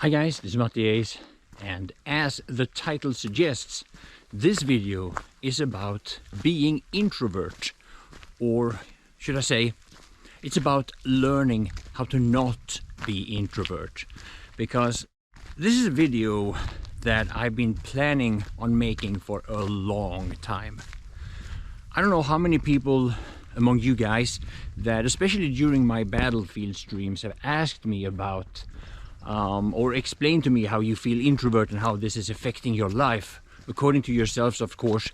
Hi guys, this is MattiAce, and as the title suggests, this video is about being introvert, or should I say, it's about learning how to not be introvert, because this is a video that I've been planning on making for a long time. I don't know how many people among you guys that, especially during my battlefield streams, have asked me about or explain to me how you feel introvert and how this is affecting your life, according to yourselves, of course,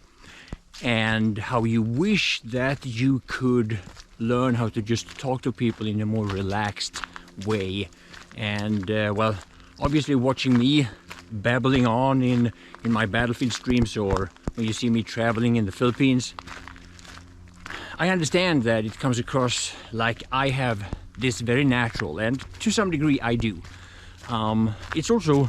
and how you wish that you could learn how to just talk to people in a more relaxed way. And well, obviously watching me babbling on in my battlefield streams, or when you see me traveling in the Philippines, I understand that it comes across like I have this very natural, and to some degree I do. It's also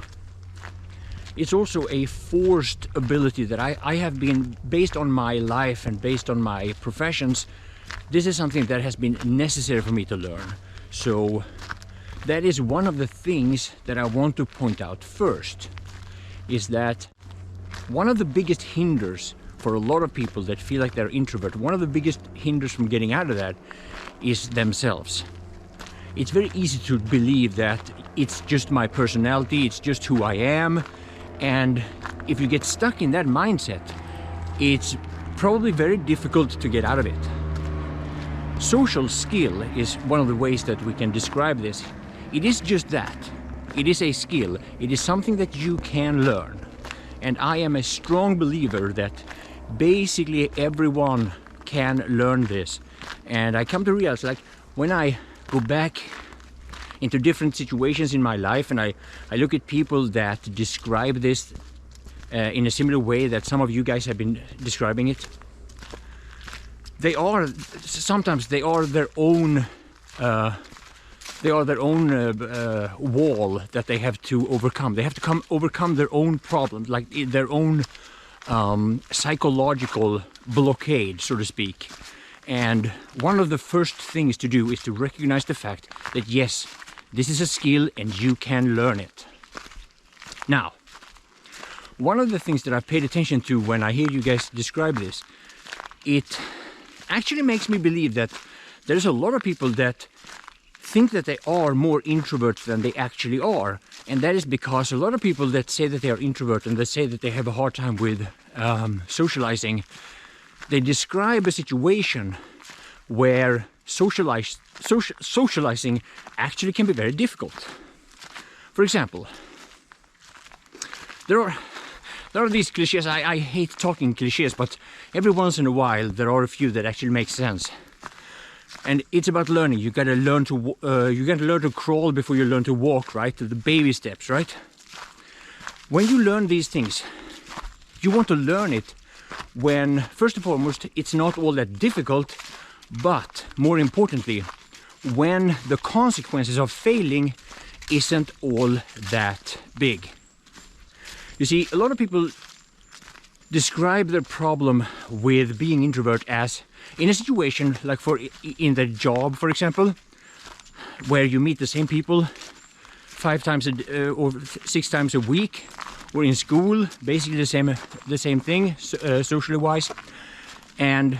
a forced ability that I have been, based on my life and based on my professions, this is something that has been necessary for me to learn. So that is one of the things that I want to point out first, is that one of the biggest hinders for a lot of people that feel like they're introvert, one of the biggest hinders from getting out of that is themselves. It's very easy to believe that it's just my personality, it's just who I am, and if you get stuck in that mindset, it's probably very difficult to get out of it. Social skill is one of the ways that we can describe this. It is just that. It is a skill. It is something that you can learn. And I am a strong believer that basically everyone can learn this. And I come to realize, like, when I go back into different situations in my life and I look at people that describe this in a similar way that some of you guys have been describing it, sometimes they are their own wall that they have to overcome. They have to overcome their own problems, like their own psychological blockade, so to speak. And one of the first things to do is to recognize the fact that yes, this is a skill and you can learn it. Now, one of the things that I've paid attention to when I hear you guys describe this, it actually makes me believe that there's a lot of people that think that they are more introverts than they actually are. And that is because a lot of people that say that they are introvert and that say that they have a hard time with socializing, they describe a situation where socializing actually can be very difficult. For example, there are these cliches. I hate talking cliches, but every once in a while there are a few that actually make sense. And it's about learning. You gotta learn to crawl before you learn to walk, right? The baby steps, right? When you learn these things, you want to learn it when, first and foremost, it's not all that difficult, but more importantly, when the consequences of failing isn't all that big. You see, a lot of people describe their problem with being introvert as in a situation like in their job, for example, where you meet the same people 5 times or 6 times a week, or in school, basically the same thing, socially wise, and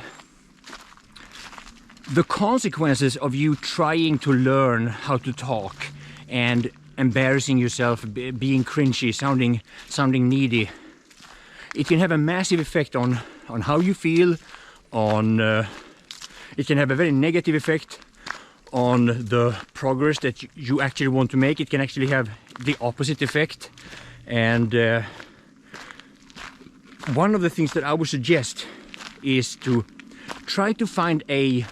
the consequences of you trying to learn how to talk and embarrassing yourself, being cringy, sounding needy, it can have a massive effect on how you feel. It can have a very negative effect on the progress that you actually want to make. It can actually have the opposite effect. And one of the things that I would suggest is to try to find an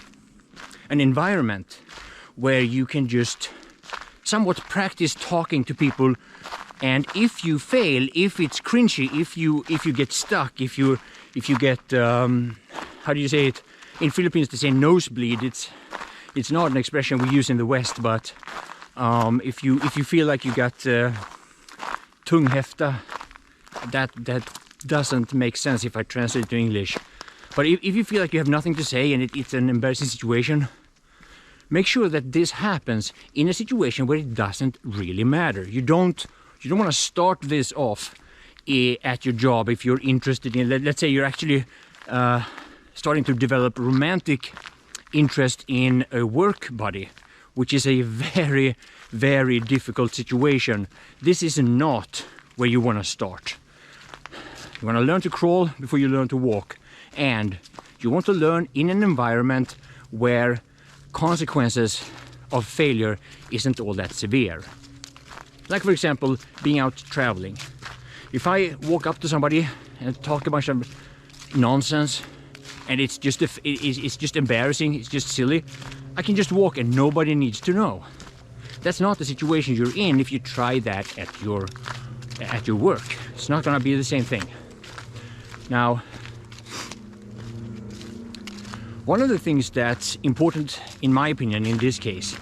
environment where you can just somewhat practice talking to people. And if you fail, if it's cringy, if you get stuck, if you get how do you say it? In Philippines they say nosebleed. It's not an expression we use in the West, but if you feel like you got tunghäfta, that doesn't make sense if I translate it to English. But if you feel like you have nothing to say and it's an embarrassing situation, make sure that this happens in a situation where it doesn't really matter. You don't You don't want to start this off at your job if you're interested in, let's say you're actually starting to develop romantic interest in a work buddy, which is a very, very difficult situation. This is not where you want to start. You want to learn to crawl before you learn to walk, and you want to learn in an environment where consequences of failure isn't all that severe. Like, for example, being out traveling. If I walk up to somebody and talk a bunch of nonsense and it's just embarrassing, it's just silly, I can just walk and nobody needs to know. That's not the situation you're in if you try that at your work. It's not gonna be the same thing. Now, one of the things that's important, in my opinion, in this case,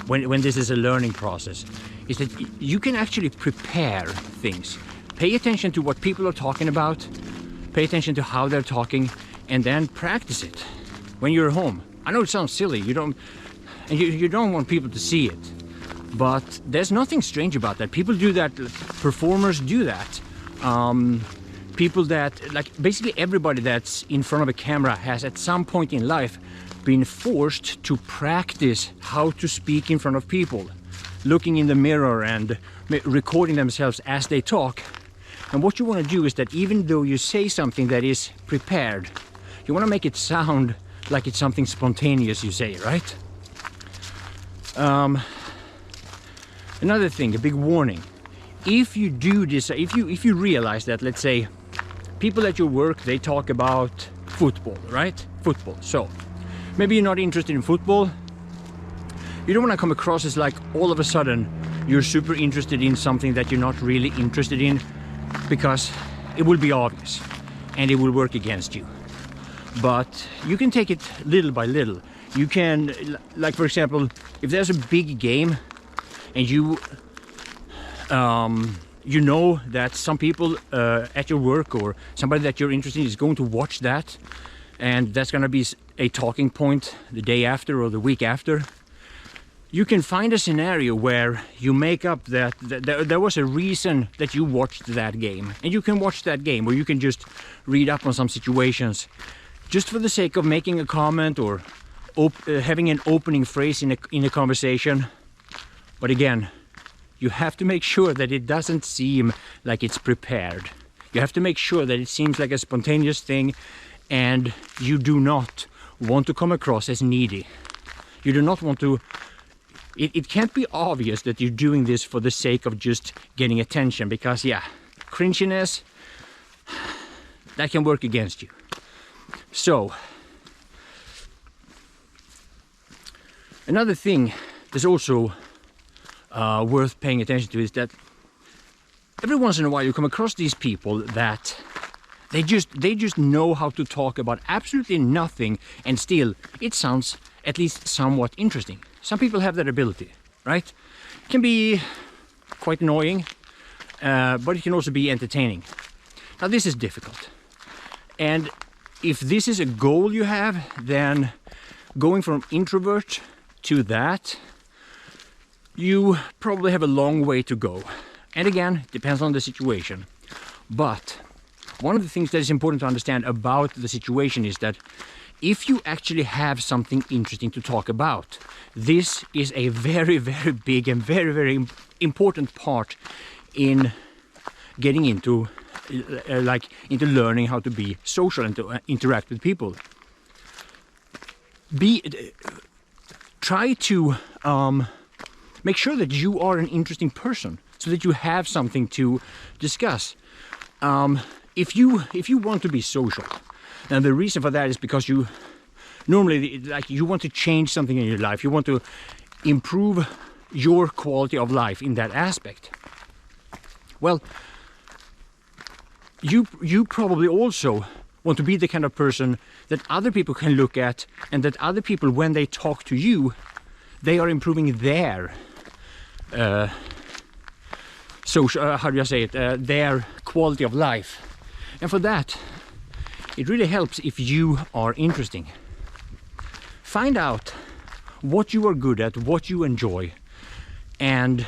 when this is a learning process, is that you can actually prepare things. Pay attention to what people are talking about, pay attention to how they're talking, and then practice it when you're home. I know it sounds silly, you don't want people to see it, but there's nothing strange about that. People do that, performers do that. People that, like, basically everybody that's in front of a camera has at some point in life been forced to practice how to speak in front of people, looking in the mirror and recording themselves as they talk. And what you want to do is that even though you say something that is prepared, you want to make it sound like it's something spontaneous you say, right? Another thing, a big warning. If you do this, if you realize that, let's say, people at your work, they talk about football, right? Football. So maybe you're not interested in football. You don't want to come across as like all of a sudden you're super interested in something that you're not really interested in, because it will be obvious and it will work against you. But you can take it little by little. You can, like, for example, if there's a big game and you know that some people at your work or somebody that you're interested in is going to watch that, and that's going to be a talking point the day after or the week after, you can find a scenario where you make up that there was a reason that you watched that game, and you can watch that game, or you can just read up on some situations just for the sake of making a comment or having an opening phrase in a conversation. But again, you have to make sure that it doesn't seem like it's prepared. You have to make sure that it seems like a spontaneous thing, and you do not want to come across as needy. You do not want to... It can't be obvious that you're doing this for the sake of just getting attention, because, yeah, cringiness, that can work against you. So, another thing that's also worth paying attention to is that every once in a while you come across these people that they just know how to talk about absolutely nothing, and still it sounds at least somewhat interesting. Some people have that ability, right? It can be quite annoying, but it can also be entertaining. Now, this is difficult, and if this is a goal you have, then going from introvert to that, you probably have a long way to go. And again, it depends on the situation. But one of the things that is important to understand about the situation is that if you actually have something interesting to talk about, this is a very, very big and very, very important part in getting into into learning how to be social and to interact with people. Try to make sure that you are an interesting person, so that you have something to discuss. If you want to be social, and the reason for that is because you normally, like, you want to change something in your life, you want to improve your quality of life in that aspect. Well, you probably also want to be the kind of person that other people can look at, and that other people, when they talk to you, they are improving their social, how do I say it, their quality of life. And for that, it really helps if you are interesting. Find out what you are good at, what you enjoy, and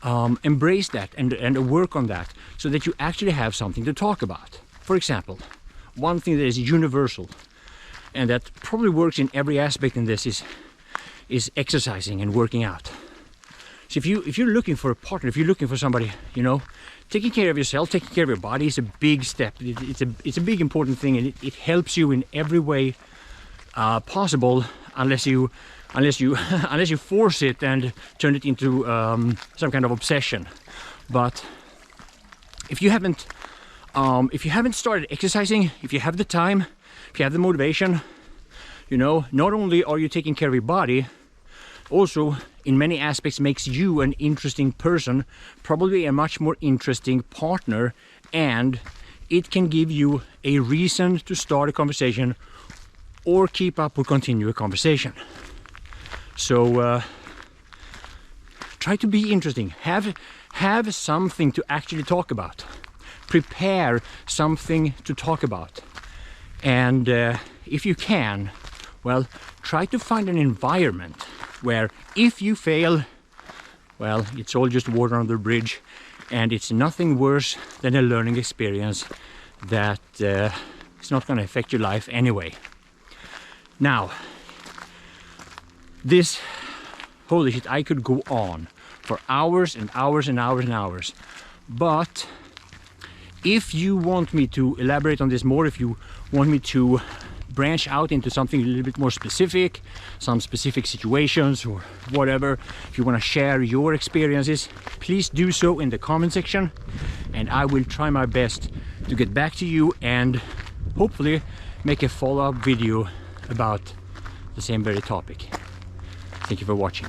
embrace that and work on that so that you actually have something to talk about. For example, one thing that is universal and that probably works in every aspect in this is exercising and working out. So if you're looking for a partner, if you're looking for somebody, you know, taking care of yourself, taking care of your body is a big step. It's a big important thing, and it helps you in every way possible, unless you force it and turn it into some kind of obsession. But if you haven't started exercising, if you have the time, if you have the motivation, you know, not only are you taking care of your body, also in many aspects makes you an interesting person, probably a much more interesting partner, and it can give you a reason to start a conversation or keep up or continue a conversation. So try to be interesting. Have something to actually talk about. Prepare something to talk about. And if you can, well, try to find an environment where if you fail, well, it's all just water on the bridge, and it's nothing worse than a learning experience that is not going to affect your life anyway. Now, this, holy shit, I could go on for hours and hours and hours and hours, but if you want me to elaborate on this more, if you want me to branch out into something a little bit more specific, some specific situations or whatever, if you want to share your experiences, please do so in the comment section, and I will try my best to get back to you and hopefully make a follow-up video about the same very topic. Thank you for watching.